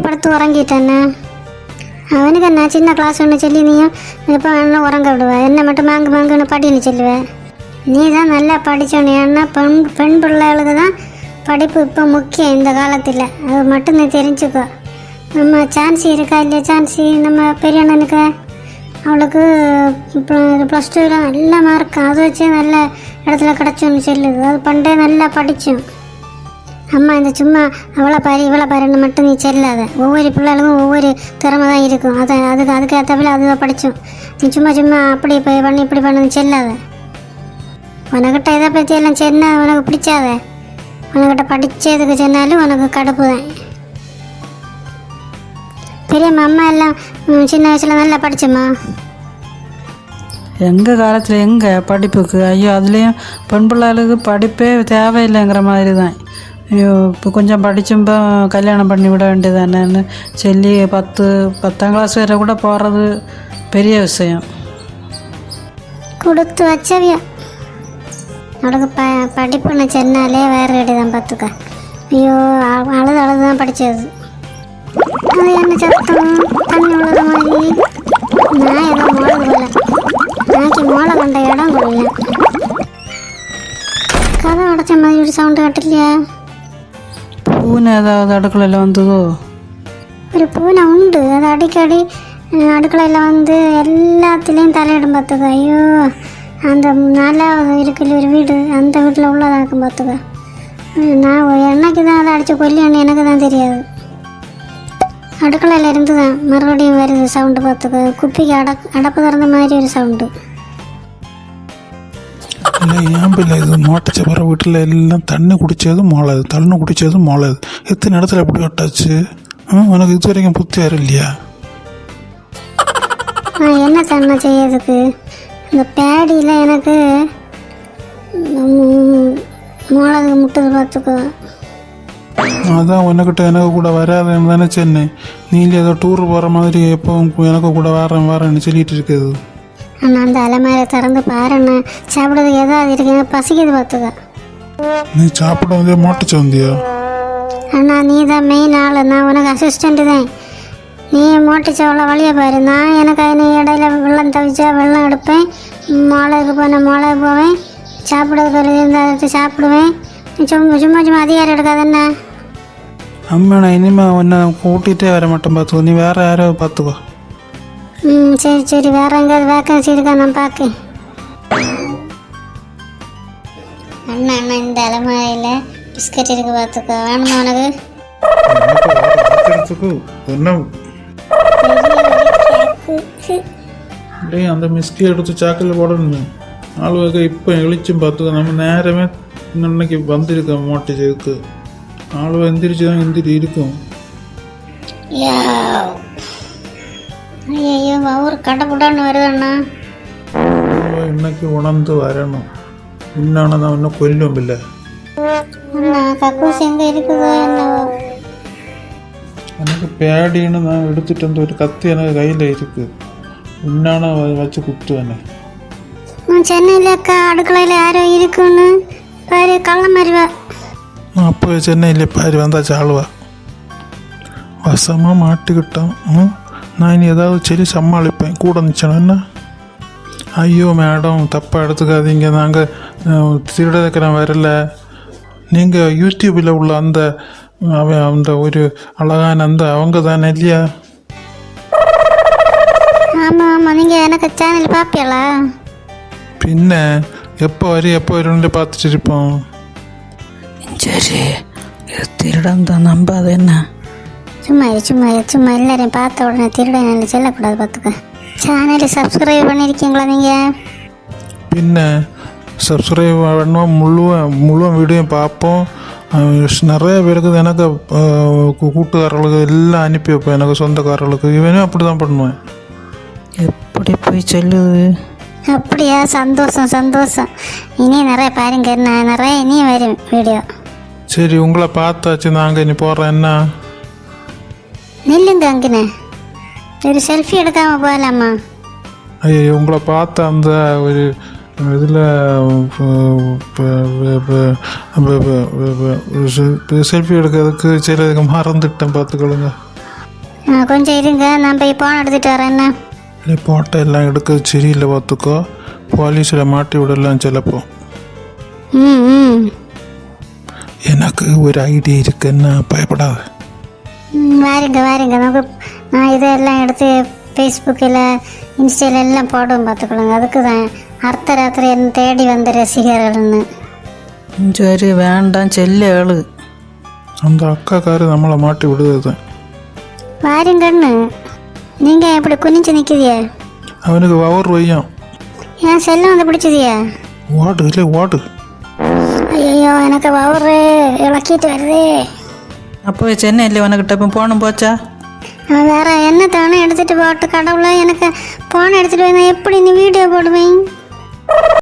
படுத்து உறங்கிட்டேன்னு. அவனுக்கு என்ன சின்ன கிளாஸ் ஒன்று சொல்லி நீயும் இப்போ வேணாலும் உறங்க விடுவேன். என்ன மட்டும் மாங்குன்னு படின்னு சொல்லுவேன். நீ தான் நல்லா படித்தோன்னு. ஏன்னா பெண் பிள்ளைகளுக்கு தான் படிப்பு இப்போ முக்கியம் இந்த காலத்தில். அது மட்டும் நீ தெரிஞ்சுக்கோ. நம்ம சான்சி இருக்கா இல்லையா, சான்சி நம்ம பெரிய அண்ணனுக்கு அவளுக்கு +2 நல்ல மார்க், அதை வச்சு நல்ல இடத்துல கிடச்சோன்னு சொல்லுது. அது பண்டே நல்லா படித்தோம். அம்மா இந்த சும்மா அவளை பாரு இவளை பாருன்னு மட்டும் நீ செல்லாத. ஒவ்வொரு பிள்ளைகளுக்கும் ஒவ்வொரு திறமை தான் இருக்கும். அதுக்கு ஏற்றவில்லை அதுதான் படித்தோம். நீ சும்மா அப்படி பண்ணி இப்படி பண்ணு செல்லாத. உனக்கிட்ட இதை பற்றி எல்லாம் சொன்னா உனக்கு பிடிச்சாத. உனக்கிட்ட படித்ததுக்கு சொன்னாலும் உனக்கு கடுப்பு தான். பெரியம்மா அம்மா எல்லாம் சின்ன வயசில் நல்லா படித்தம்மா. எங்கள் காலத்தில் எங்கே படிப்புக்கு, ஐயோ அதுலேயும் பெண் பிள்ளைகளுக்கு படிப்பே தேவையில்லைங்கிற மாதிரி தான். ஐயோ இப்போ கொஞ்சம் படிச்சும்போ கல்யாணம் பண்ணி விட வேண்டியதானேன்னு சொல்லி 10ஆம் கிளாஸ் வரை கூட போகிறது பெரிய விஷயம். கொடுத்து வச்சவியா அவளுக்கு படிப்புன்னு சொன்னாலே வேறு ரெடி தான் பார்த்துக்க. ஐயோ அழுது தான் படித்தது. அது என்ன சத்தம் தண்ணி உழுத மாதிரி? நான் ஏதோ மோளது போல. நாக்கி மோளை கண்ட இடம் கொள்ள கதை உடச்ச மாதிரி ஒரு சவுண்டு கட்டலையா? பூனை ஏதாவது அடுக்கலையில் வந்ததோ? ஒரு பூனை உண்டு. அது அடிக்கடி அடுக்கலையில் வந்து எல்லாத்துலேயும் தலையிடும் பார்த்துக்க. ஐயோ அந்த நாலாவது இருக்குல்ல ஒரு வீடு, அந்த வீட்டில் உள்ளதாக்கும் பார்த்துக்க. நான் என்னைக்கு தான் அதை அடித்து கொல்லியான்னு எனக்கு தான் தெரியாது. அடுக்கலையில் இருந்து தான் மறுபடியும் வருது சவுண்டு பார்த்துக்க. குப்பிக்கு அடப்பு திறந்த மாதிரி ஒரு சவுண்டு. இல்லை ஏன் பிள்ளை இது மோட்டச்ச பிற வீட்டில் எல்லாம் தண்ணி குடித்ததும் மோளாது, தண்ணி குடித்ததும் மோளாது. எத்தனை இடத்துல எப்படி ஒட்டாச்சு? உனக்கு இது வரைக்கும் புத்தி யாரும் இல்லையா? நான் என்ன தண்ணை செய்யறதுக்கு? இந்த பேடியில் எனக்கு மோளதுக்கு முட்டது பார்த்துக்கோ. அதான் உனக்கிட்ட எனக்கு கூட வராதுன்னு தானே சொன்னேன். நீ ஏதோ டூர் போகிற மாதிரி எப்போ எனக்கு கூட வரேன்னு சொல்லிட்டு இருக்குது. ஆனால் அந்த அலமாரி திறந்து பாருண்ணா, சாப்பிட்றதுக்கு ஏதாவது இருக்கு, பசிக்குது பார்த்துக்க. நீ சாப்பிட வந்தியா மோட்டச்ச வந்தியா? அண்ணா நீ தான் மெயின் ஆள், நான் உனக்கு அசிஸ்டண்ட்டு தான். நீ மோட்டச்ச அவ்வளோ வழியை பாரு. நான் எனக்கு நீ இடையில வெள்ளம் தவிச்சா வெள்ளம் எடுப்பேன், மோளைக்கு போனேன் மோளை போவேன், சாப்பிட்றதுக்கு இருந்தால் சாப்பிடுவேன். சும்மா அதிகாரம் எடுக்காதண்ணா. அம்மா நான் இனிமேல் உன்னை கூட்டிகிட்டே வர மாட்டேன் பார்த்துக்கோ. நீ வேறு யாரோ பார்த்துக்கோ. சரி வேறு எங்கேயாவது வேக்கன்சி இருக்கா நான் பார்க்கேன். அண்ணா இந்த அலமாரியில் பிஸ்கட் இருக்கு பார்த்துக்கோ. வேணுமா உனக்கு? அந்த மிஸ்கி எடுத்து சாக்கில் போடணும். ஆளுவாக இப்போ எழுச்சும் பார்த்துக்கோ. நம்ம நேரமே இன்னைக்கு வந்திருக்கோம் மோட்டச்சதுக்கு. ஆளுவா எந்திரிச்சு தான் இருக்கும். ஐயோ ஒரு கடப்புடான்னு வருதுண்ணா. இன்னைக்கு உணர்ந்து வரணும். இன்னானதான் இன்னும் கொல்லும் இல்லை. அண்ணா கக்கூஸ் எங்கே இருக்குதோ என்னவோ. எனக்கு பேடின்னு நான் எடுத்துட்டு வந்து ஒரு கத்தி எனக்கு கையில் இருக்கு. இன்னான வச்சு குத்துவேனே. சென்னையில் அடுக்கலையில் யாரோ இருக்குன்னு பாரு, கள்ள மாதிரிவா. அப்போ சென்னையில் பாரு வந்தாச்சு ஆளுவா. வசமாக மாட்டிக்கிட்டோம். நான் இனி ஏதாவது சரி சமாளிப்பேன் கூட நினச்சேன். என்ன ஐயோ மேடம் தப்பாக எடுத்துக்காதீங்க, நாங்கள் திருடக்கிறேன் வரல. நீங்கள் யூடியூப்பில் உள்ள அந்த ஒரு அழகான அவங்க தானே இல்லையா? ஆமாம் நீங்கள் எனக்கு சேனல் பார்ப்பீங்களா? பின்ன எப்போ வரும்னு பார்த்துட்டு இருப்போம். சரி திருடம் தான் நம்பாத. என்ன சும்மா எல்லாரையும் பார்த்த உடனே திருடன் செல்லக்கூடாது பார்த்துக்க. சேனலை சப்ஸ்கிரைப் பண்ணியிருக்கீங்களா நீங்கள்? பின்ன சப்ஸ்கிரைப் பண்ணோம். முழுவன் வீடியோ பார்ப்போம். நிறைய பேருக்கு எனக்கு கூட்டுக்காரர்களுக்கு எல்லாம் அனுப்பி வைப்பேன். எனக்கு சொந்தக்காரர்களுக்கு இவனும் அப்படி தான் பண்ணுவேன். எப்படி போய் சொல்லுது? அப்படியா? சந்தோஷம். இனி நிறைய பாருங்க, நிறைய இனி வரும் வீடியோ. சரி உங்களை பார்த்தாச்சு, நாங்கள் இனி போகிறோம். என்ன நில்லுங்க அங்கனே, ஒரு செல்ஃபி எடுக்காம போகலாமா? ஐயோ உங்களை பார்த்த அந்த ஒரு இதில் செல்ஃபி எடுக்கிறதுக்கு சரி அதுக்கு மறந்துட்டேன் பார்த்துக்கொள்ளுங்க. கொஞ்சம் இருங்க, நான் போய் போன் எடுத்துகிட்டு வரேன். என்ன இல்லை போட்டோ எல்லாம் எடுக்கிறது சரியில்லை பார்த்துக்கோ, போலீஸில் மாட்டி விடலாம் சிலப்போ. ம் ம் எனக்கு ஒரு ஐடியா இருக்குன்னா பயப்படாத. வாருங்க நான் இதெல்லாம் எடுத்து ஃபேஸ்புக்கில் இன்ஸ்டால எல்லாம் போடுவோம் பார்த்துக்கொள்ளுங்க. அதுக்கு தான் அர்த்த ராத்திரி என்ன தேடி வந்த ரசிகர்கள்னு. சரி வேண்டாம் செல்லு ஏழு. அந்த அக்காக்காரு நம்மளை மாட்டி விடுறது தான். வாருங்கண்ணு, நீங்கள் எப்படி குனிஞ்சு நிற்கிறியா? அவனுக்கு வவர் வையான். ஏன் செல்லம் வந்து பிடிச்சதியா? ஓடு இல்லை ஓடு. ஐயோ எனக்கு வவரு இழக்கிட்டு வருதே. அப்போ சென்னையில் உனக்கிட்ட இப்போ போனும் போச்சா? வேற என்ன தானே எடுத்துகிட்டு போட்டு கடவுளை எனக்கு போனை எடுத்துகிட்டு வந்தேன். எப்படி நீ வீடியோ போடுவேன்?